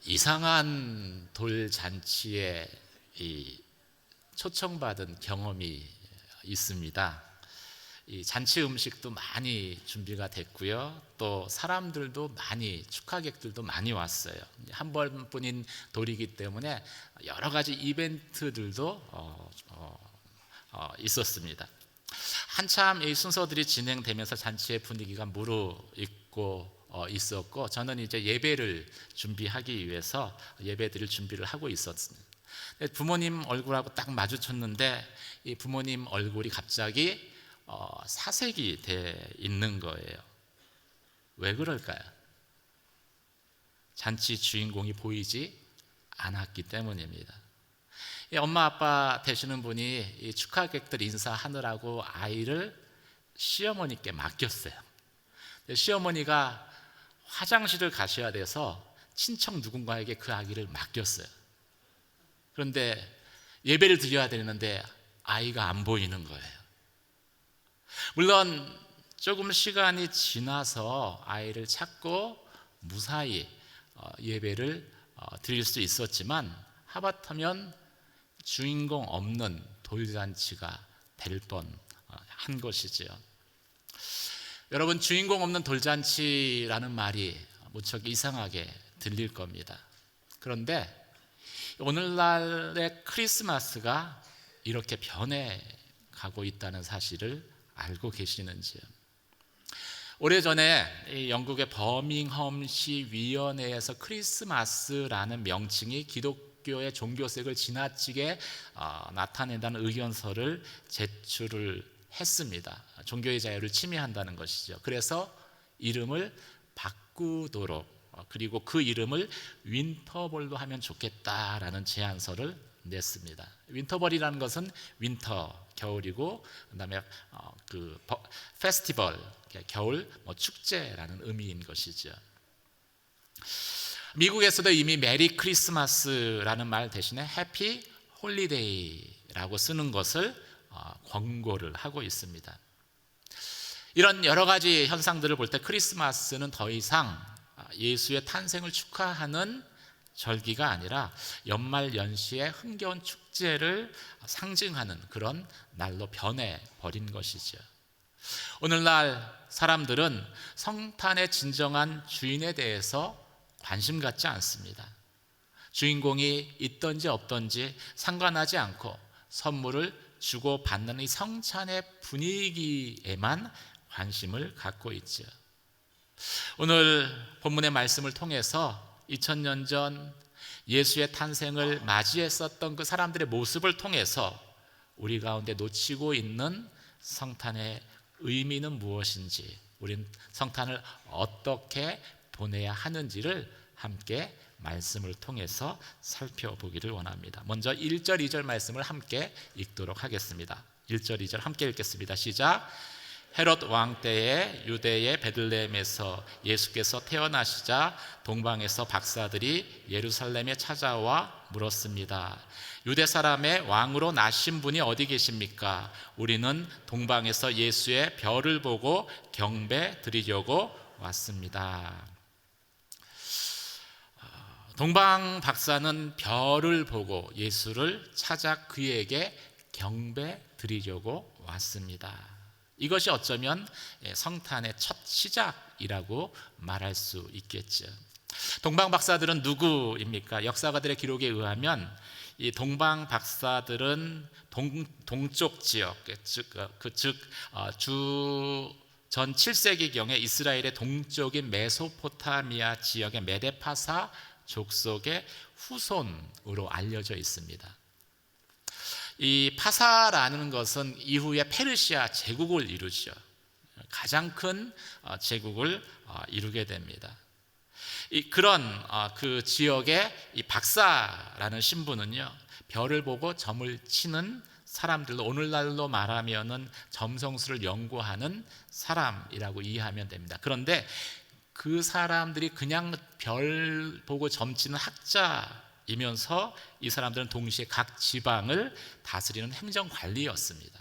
이상한 돌잔치에 초청받은 경험이 있습니다. 이 잔치 음식도 많이 준비가 됐고요. 또 사람들도 많이, 축하객들도 많이 왔어요. 한 번뿐인 돌이기 때문에 여러 가지 이벤트들도 있었습니다. 한참 이 순서들이 진행되면서 잔치의 분위기가 무르익고 있었고, 저는 이제 예배를 준비하기 위해서 예배 드릴 준비를 하고 있었습니다. 부모님 얼굴하고 딱 마주쳤는데 이 부모님 얼굴이 갑자기 사색이 돼 있는 거예요. 왜 그럴까요? 잔치 주인공이 보이지 않았기 때문입니다. 엄마 아빠 되시는 분이 이 축하객들 인사하느라고 아이를 시어머니께 맡겼어요. 시어머니가 화장실을 가셔야 돼서 친척 누군가에게 그 아기를 맡겼어요. 그런데 예배를 드려야 되는데 아이가 안 보이는 거예요. 물론 조금 시간이 지나서 아이를 찾고 무사히 예배를 드릴 수 있었지만, 하마터면 주인공 없는 돌잔치가 될 뻔한 것이지요. 여러분, 주인공 없는 돌잔치라는 말이 무척 이상하게 들릴 겁니다. 그런데 오늘날의 크리스마스가 이렇게 변해가고 있다는 사실을 알고 계시는지요? 오래전에 영국의 버밍엄시 위원회에서 크리스마스라는 명칭이 기독교의 종교색을 지나치게 나타낸다는 의견서를 제출을 했습니다. 종교의 자유를 침해한다는 것이죠. 그래서 이름을 바꾸도록, 그리고 그 이름을 윈터볼로 하면 좋겠다라는 제안서를 냈습니다. 윈터볼이라는 것은 윈터, 겨울이고, 그다음에 그 페스티벌, 겨울 축제라는 의미인 것이죠. 미국에서도 이미 메리 크리스마스라는 말 대신에 해피 홀리데이라고 쓰는 것을 권고를 하고 있습니다. 이런 여러 가지 현상들을 볼 때 크리스마스는 더 이상 예수의 탄생을 축하하는 절기가 아니라 연말연시의 흥겨운 축제를 상징하는 그런 날로 변해버린 것이죠. 오늘날 사람들은 성탄의 진정한 주인에 대해서 관심 갖지 않습니다. 주인공이 있든지 없든지 상관하지 않고 선물을 주고받는 이 성찬의 분위기에만 관심을 갖고 있죠. 오늘 본문의 말씀을 통해서 2000년 전 예수의 탄생을 맞이했었던 그 사람들의 모습을 통해서 우리 가운데 놓치고 있는 성탄의 의미는 무엇인지, 우린 성탄을 어떻게 보내야 하는지를 함께 말씀을 통해서 살펴보기를 원합니다. 먼저 1절, 2절 말씀을 함께 읽도록 하겠습니다. 1절, 2절 함께 읽겠습니다. 시작. 헤롯 왕 때에 유대의 베들레헴에서 예수께서 태어나시자 동방에서 박사들이 예루살렘에 찾아와 물었습니다. 유대 사람의 왕으로 나신 분이 어디 계십니까? 우리는 동방에서 예수의 별을 보고 경배 드리려고 왔습니다. 동방 박사는 별을 보고 예수를 찾아 그에게 경배 드리려고 왔습니다. 이것이 어쩌면 성탄의 첫 시작이라고 말할 수 있겠죠. 동방 박사들은 누구입니까? 역사가들의 기록에 의하면 이 동방 박사들은 동쪽 지역, 즉 전 7세기경에 이스라엘의 동쪽인 메소포타미아 지역의 메데파사 족속의 후손으로 알려져 있습니다. 이 파사라는 것은 이후에 페르시아 제국을 이루죠. 가장 큰 제국을 이루게 됩니다. 그런 그 지역의 이 박사라는 신분은요, 별을 보고 점을 치는 사람들로, 오늘날로 말하면은 점성술을 연구하는 사람이라고 이해하면 됩니다. 그런데 그 사람들이 그냥 별 보고 점치는 학자이면서 이 사람들은 동시에 각 지방을 다스리는 행정관리였습니다.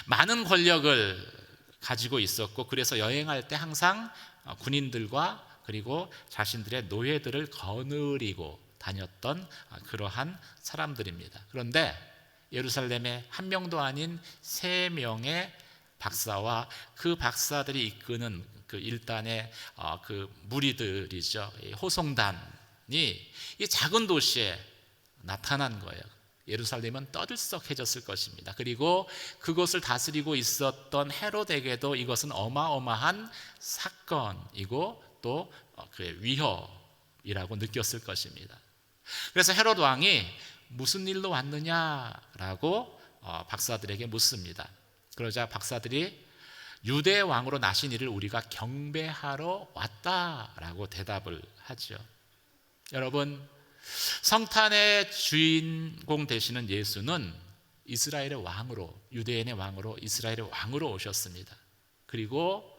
많은 권력을 가지고 있었고, 그래서 여행할 때 항상 군인들과 그리고 자신들의 노예들을 거느리고 다녔던 그러한 사람들입니다. 그런데 예루살렘에 한 명도 아닌 3명의 박사와 그 박사들이 이끄는 그 일단의 그 무리들이죠. 호송단이 이 작은 도시에 나타난 거예요. 예루살렘은 떠들썩해졌을 것입니다. 그리고 그곳을 다스리고 있었던 헤롯에게도 이것은 어마어마한 사건이고 또 그의 위협이라고 느꼈을 것입니다. 그래서 헤롯 왕이 무슨 일로 왔느냐라고 박사들에게 묻습니다. 그러자 박사들이 유대 왕으로 나신 이를 우리가 경배하러 왔다라고 대답을 하죠. 여러분, 성탄의 주인공 되시는 예수는 이스라엘의 왕으로, 유대인의 왕으로, 이스라엘의 왕으로 오셨습니다. 그리고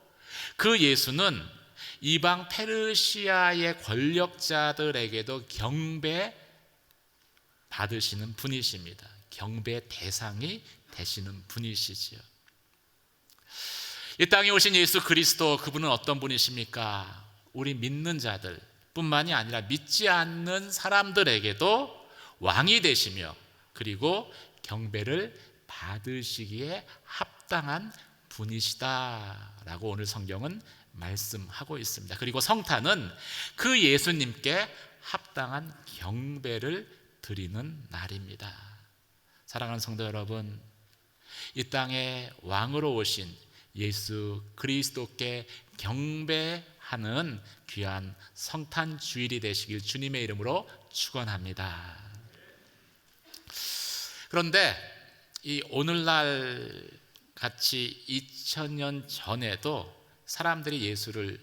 그 예수는 이방 페르시아의 권력자들에게도 경배 받으시는 분이십니다. 경배 대상이 되시는 분이시지요. 이 땅에 오신 예수 그리스도, 그분은 어떤 분이십니까? 우리 믿는 자들 뿐만이 아니라 믿지 않는 사람들에게도 왕이 되시며 그리고 경배를 받으시기에 합당한 분이시다라고 오늘 성경은 말씀하고 있습니다. 그리고 성탄은 그 예수님께 합당한 경배를 드리는 날입니다. 사랑하는 성도 여러분, 이 땅에 왕으로 오신 예수 그리스도께 경배하는 귀한 성탄 주일이 되시길 주님의 이름으로 축원합니다. 그런데 이 오늘날 같이 2000년 전에도 사람들이 예수를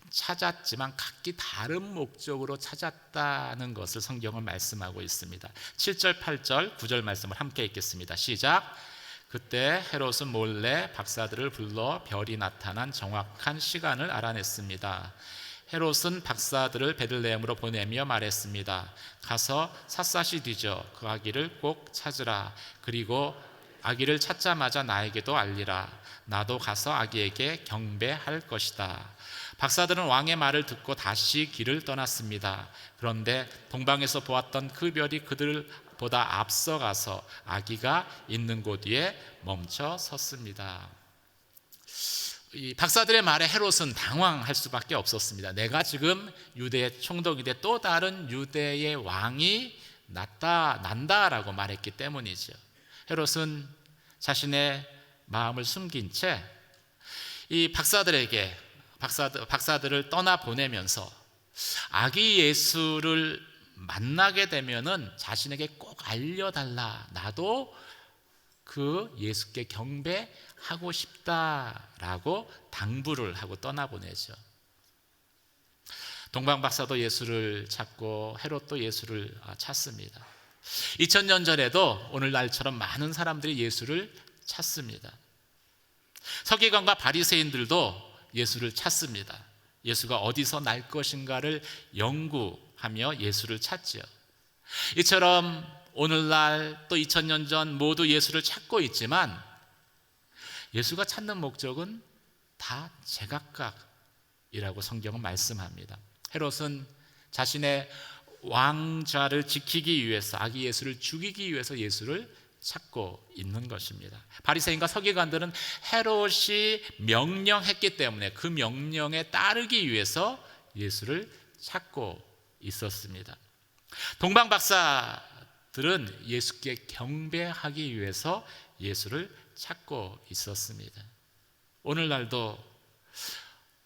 찾았지만 각기 다른 목적으로 찾았다는 것을 성경은 말씀하고 있습니다. 7절, 8절, 9절 말씀을 함께 읽겠습니다. 시작. 그때 헤롯은 몰래 박사들을 불러 별이 나타난 정확한 시간을 알아냈습니다. 헤롯은 박사들을 베들레헴으로 보내며 말했습니다. 가서 샅샅이 뒤져 그 아기를 꼭 찾으라. 그리고 아기를 찾자마자 나에게도 알리라. 나도 가서 아기에게 경배할 것이다. 박사들은 왕의 말을 듣고 다시 길을 떠났습니다. 그런데 동방에서 보았던 그 별이 그들보다 앞서가서 아기가 있는 곳 위에 멈춰 섰습니다. 이 박사들의 말에 헤롯은 당황할 수밖에 없었습니다. 내가 지금 유대의 총독이 돼 또 다른 유대의 왕이 난다라고 말했기 때문이죠. 헤롯은 자신의 마음을 숨긴 채 이 박사들을 떠나 보내면서 아기 예수를 만나게 되면은 자신에게 꼭 알려달라. 나도 그 예수께 경배하고 싶다라고 당부를 하고 떠나보내죠. 동방 박사도 예수를 찾고 헤롯도 예수를 찾습니다. 2000년 전에도 오늘날처럼 많은 사람들이 예수를 찾습니다. 서기관과 바리새인들도 예수를 찾습니다. 예수가 어디서 날 것인가를 연구하며 예수를 찾지요. 이처럼 오늘날 또 2000년 전 모두 예수를 찾고 예수가 찾는 목적은 다 제각각이라고 성경은 말씀합니다. 헤롯은 자신의 왕좌를 지키기 위해서 아기 예수를 죽이기 위해서 예수를 찾고 있는 것입니다. 바리새인과 서기관들은 헤롯이 명령했기 때문에 그 명령에 따르기 위해서 예수를 찾고 있었습니다. 동방 박사들은 예수께 경배하기 위해서 예수를 찾고 있었습니다. 오늘날도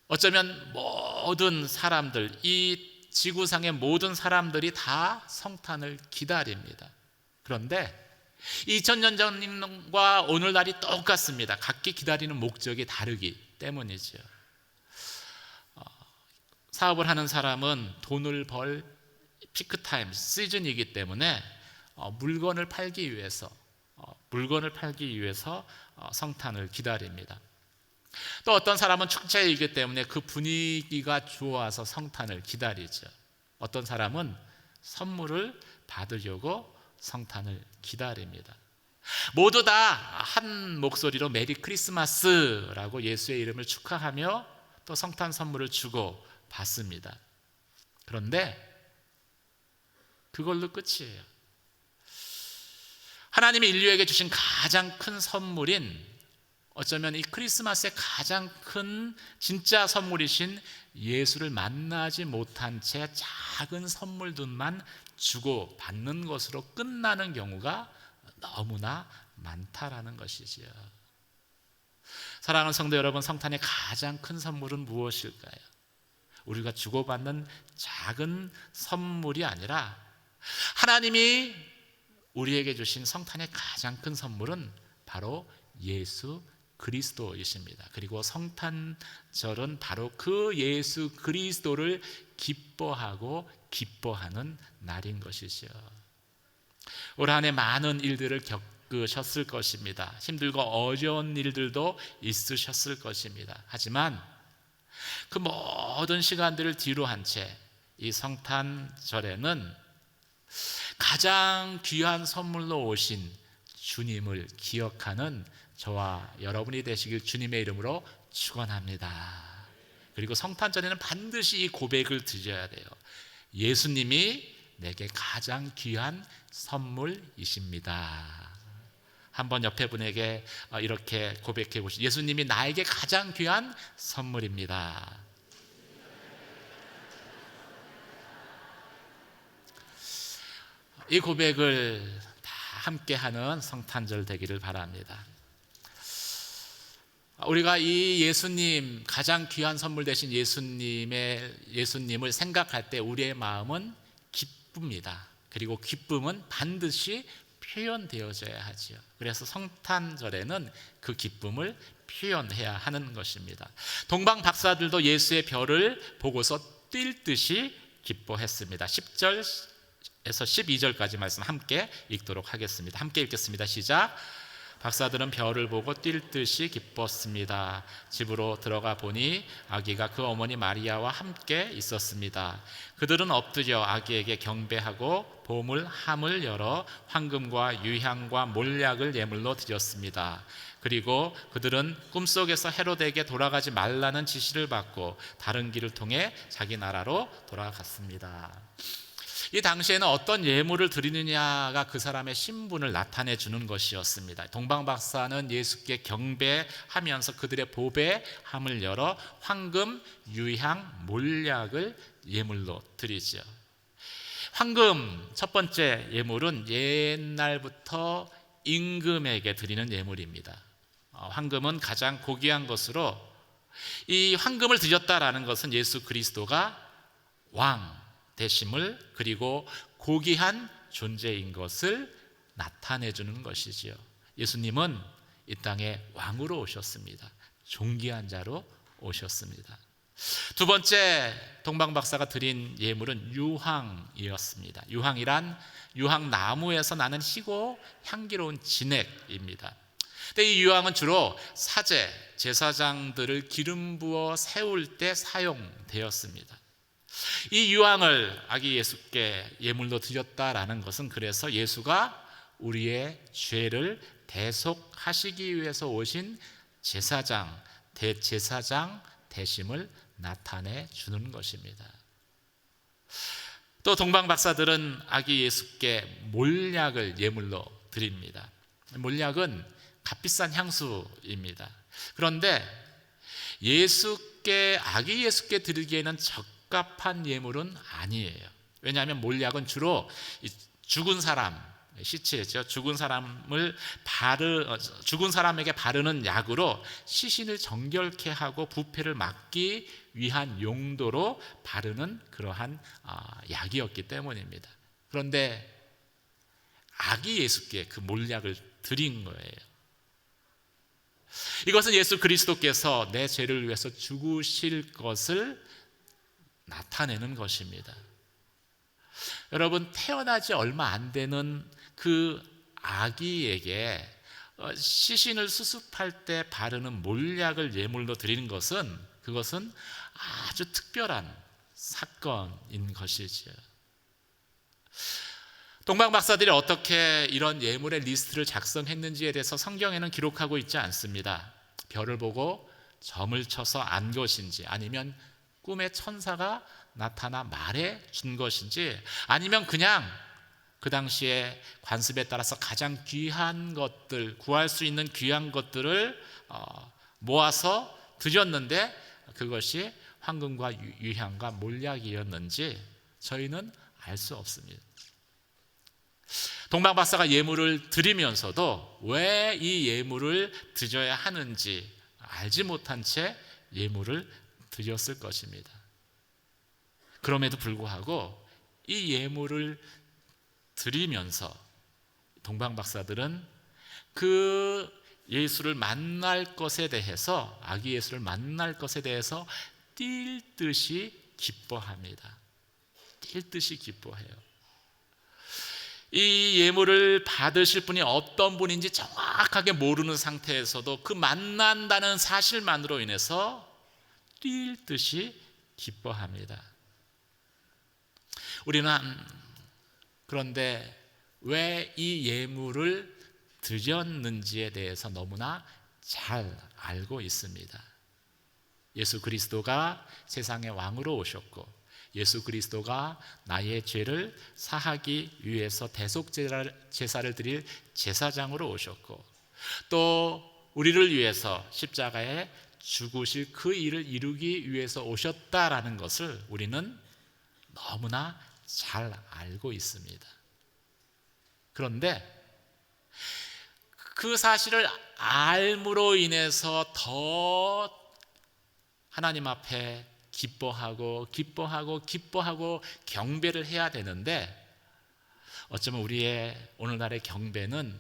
어쩌면 모든 사람들, 이 지구상의 모든 사람들이 다 성탄을 기다립니다. 그런데 2000년 전과 오늘날이 똑같습니다. 각기 기다리는 목적이 다르기 때문이죠. 사업을 하는 사람은 돈을 벌 피크타임, 시즌이기 때문에 물건을 팔기 위해서 성탄을 기다립니다. 또 어떤 사람은 축제이기 때문에 그 분위기가 좋아서 성탄을 기다리죠. 어떤 사람은 선물을 받으려고 성탄을 기다립니다. 모두 다 한 목소리로 메리 크리스마스라고 예수의 이름을 축하하며 또 성탄 선물을 주고 받습니다. 그런데 그걸로 끝이에요. 하나님이 인류에게 주신 가장 큰 선물인, 어쩌면 이 크리스마스의 가장 큰 진짜 선물이신 예수를 만나지 못한 채 작은 선물들만 주고 받는 것으로 끝나는 경우가 너무나 많다라는 것이지요. 사랑하는 성도 여러분, 성탄의 가장 큰 선물은 무엇일까요? 우리가 주고받는 작은 선물이 아니라 하나님이 우리에게 주신 성탄의 가장 큰 선물은 바로 예수 그리스도이십니다. 그리고 성탄절은 바로 그 예수 그리스도를 기뻐하고 기뻐하는 날인 것이죠. 올 한 해 많은 일들을 겪으셨을 것입니다. 힘들고 어려운 일들도 있으셨을 것입니다. 하지만 그 모든 시간들을 뒤로 한 채 이 성탄절에는 가장 귀한 선물로 오신 주님을 기억하는 저와 여러분이 되시길 주님의 이름으로 축원합니다. 그리고 성탄절에는 반드시 이 고백을 드려야 돼요. 예수님이 내게 가장 귀한 선물이십니다. 한번 옆에 분에게 이렇게 고백해 보시죠. 예수님이 나에게 가장 귀한 선물입니다. 이 고백을 다 함께 하는 성탄절 되기를 바랍니다. 우리가 이 예수님, 가장 귀한 선물 되신 예수님을 생각할 때 우리의 마음은 기쁩니다. 그리고 기쁨은 반드시 표현되어져야 하지요. 그래서 성탄절에는 그 기쁨을 표현해야 하는 것입니다. 동방 박사들도 예수의 별을 보고서 뛸 듯이 기뻐했습니다. 10절에서 12절까지 말씀 함께 읽도록 하겠습니다. 함께 읽겠습니다. 시작. 박사들은 별을 보고 뛸 듯이 기뻤습니다. 집으로 들어가 보니 아기가 그 어머니 마리아와 함께 있었습니다. 그들은 엎드려 아기에게 경배하고 보물 함을 열어 황금과 유향과 몰약을 예물로 드렸습니다. 그리고 그들은 꿈속에서 헤로데에게 돌아가지 말라는 지시를 받고 다른 길을 통해 자기 나라로 돌아갔습니다. 이 당시에는 어떤 예물을 드리느냐가 그 사람의 신분을 나타내 주는 것이었습니다. 동방박사는 예수께 경배하면서 그들의 보배 함을 열어 황금, 유향, 몰약을 예물로 드리죠. 황금, 첫 번째 예물은 옛날부터 임금에게 드리는 예물입니다. 황금은 가장 고귀한 것으로 이 황금을 드렸다라는 것은 예수 그리스도가 왕 되심을, 그리고 고귀한 존재인 것을 나타내 주는 것이지요. 예수님은 이 땅에 왕으로 오셨습니다. 존귀한 자로 오셨습니다. 두 번째 동방박사가 드린 예물은 유황이었습니다. 유황이란 유황나무에서 나는 희고 향기로운 진액입니다. 근데 이 유황은 주로 사제, 제사장들을 기름 부어 세울 때 사용되었습니다. 이 유황을 아기 예수께 예물로 드렸다라는 것은 그래서 예수가 우리의 죄를 대속하시기 위해서 오신 제사장, 대제사장 되심을 나타내 주는 것입니다. 또 동방박사들은 아기 예수께 몰약을 예물로 드립니다. 몰약은 값비싼 향수입니다. 그런데 아기 예수께 드리기에는 적합한 예물은 아니에요. 왜냐하면 몰약은 주로 죽은 사람, 시체죠. 죽은 사람에게 바르는 약으로 시신을 정결케 하고 부패를 막기 위한 용도로 바르는 그러한 약이었기 때문입니다. 그런데 아기 예수께 그 몰약을 드린 거예요. 이것은 예수 그리스도께서 내 죄를 위해서 죽으실 것을 나타내는 것입니다. 여러분, 태어나지 얼마 안 되는 그 아기에게 시신을 수습할 때 바르는 몰약을 예물로 드리는 것은, 그것은 아주 특별한 사건인 것이지요. 동방박사들이 어떻게 이런 예물의 리스트를 작성했는지에 대해서 성경에는 기록하고 있지 않습니다. 별을 보고 점을 쳐서 안 것인지, 아니면 꿈에 천사가 나타나 말해 준 것인지, 아니면 그냥 그 당시에 관습에 따라서 가장 귀한 것들, 구할 수 있는 귀한 것들을 모아서 드렸는데 그것이 황금과 유향과 몰약이었는지 저희는 알 수 없습니다. 동방박사가 예물을 드리면서도 왜 이 예물을 드려야 하는지 알지 못한 채 예물을 드렸을 것입니다. 그럼에도 불구하고 이 예물을 드리면서 동방박사들은 그 예수를 만날 것에 대해서, 아기 예수를 만날 것에 대해서 뛸 듯이 기뻐합니다. 뛸 듯이 기뻐해요. 이 예물을 받으실 분이 어떤 분인지 정확하게 모르는 상태에서도 그 만난다는 사실만으로 인해서 뛸 듯이 기뻐합니다. 우리는 그런데 왜 이 예물을 드렸는지에 대해서 너무나 잘 알고 있습니다. 예수 그리스도가 세상의 왕으로 오셨고, 예수 그리스도가 나의 죄를 사하기 위해서 대속제사를 드릴 제사장으로 오셨고, 또 우리를 위해서 십자가에 죽으실 그 일을 이루기 위해서 오셨다라는 것을 우리는 너무나 잘 알고 있습니다. 그런데 그 사실을 알므로 인해서 더 하나님 앞에 기뻐하고 경배를 해야 되는데, 어쩌면 우리의 오늘날의 경배는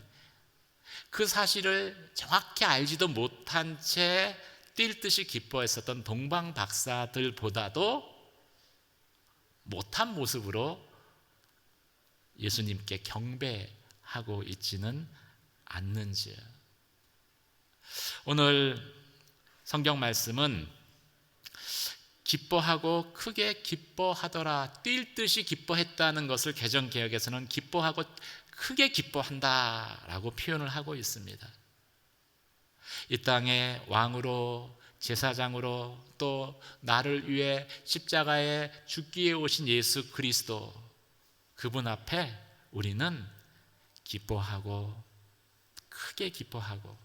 그 사실을 정확히 알지도 못한 채 뛸 듯이 기뻐했었던 동방 박사들보다도 못한 모습으로 예수님께 경배하고 있지는 않는지요. 오늘 성경 말씀은 기뻐하고 크게 기뻐하더라, 뛸 듯이 기뻐했다는 것을 개정개혁에서는 기뻐하고 크게 기뻐한다라고 표현을 하고 있습니다. 이 땅의 왕으로, 제사장으로, 또 나를 위해 십자가에 죽기에 오신 예수 그리스도, 그분 앞에 우리는 기뻐하고 크게 기뻐하고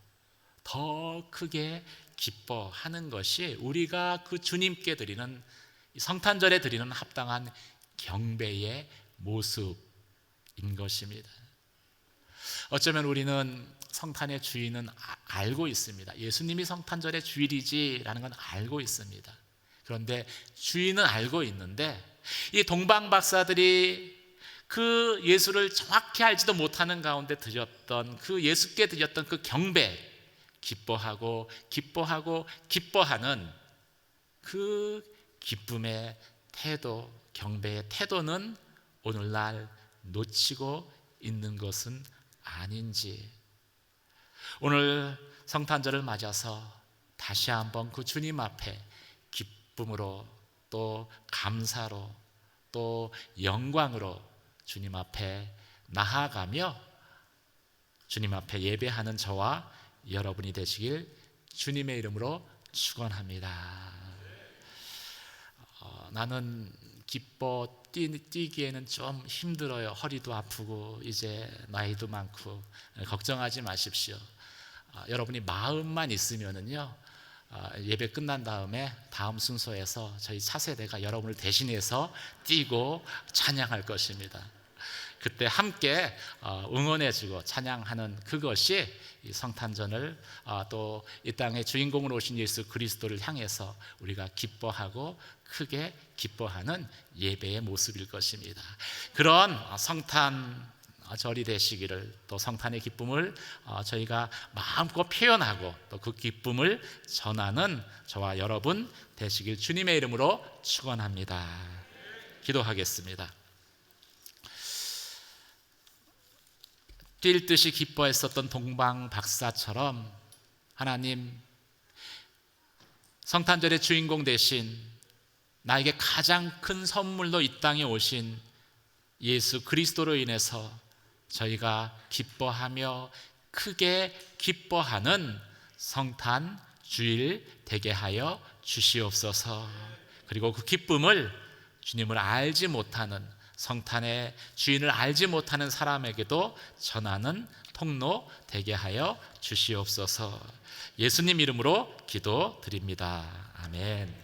더 크게 기뻐하는 것이 우리가 그 주님께 드리는, 성탄절에 드리는 합당한 경배의 모습인 것입니다. 어쩌면 우리는 성탄의 주인은 알고 있습니다. 예수님이 성탄절의 주일이지라는 건 알고 있습니다. 그런데 주인은 알고 있는데 이 동방박사들이 그 예수를 정확히 알지도 못하는 가운데 드렸던 그 예수께 드렸던 그 경배, 기뻐하고 기뻐하는 그 기쁨의 태도, 경배의 태도는 오늘날 놓치고 있는 것은 아닌지, 오늘 성탄절을 맞아서 다시 한번 그 주님 앞에 기쁨으로, 또 감사로, 또 영광으로 주님 앞에 나아가며 주님 앞에 예배하는 저와 여러분이 되시길 주님의 이름으로 축원합니다. 나는 기뻐 뛰기에는 좀 힘들어요. 허리도 아프고 이제 나이도 많고. 걱정하지 마십시오. 여러분이 마음만 있으면은요, 예배 끝난 다음에 다음 순서에서 저희 차세대가 여러분을 대신해서 뛰고 찬양할 것입니다. 그때 함께 응원해주고 찬양하는 그것이 이 성탄절을, 또 이 땅의 주인공으로 오신 예수 그리스도를 향해서 우리가 기뻐하고 크게 기뻐하는 예배의 모습일 것입니다. 그런 성탄절이 되시기를, 또 성탄의 기쁨을 저희가 마음껏 표현하고 또 그 기쁨을 전하는 저와 여러분 되시길 주님의 이름으로 축원합니다. 기도하겠습니다. 뛸 듯이 기뻐했었던 동방 박사처럼 하나님, 성탄절의 주인공 대신 나에게 가장 큰 선물로 이 땅에 오신 예수 그리스도로 인해서 저희가 기뻐하며 크게 기뻐하는 성탄 주일 되게 하여 주시옵소서. 그리고 그 기쁨을 주님을 알지 못하는, 성탄의 주인을 알지 못하는 사람에게도 전하는 통로 되게 하여 주시옵소서. 예수님 이름으로 기도드립니다. 아멘.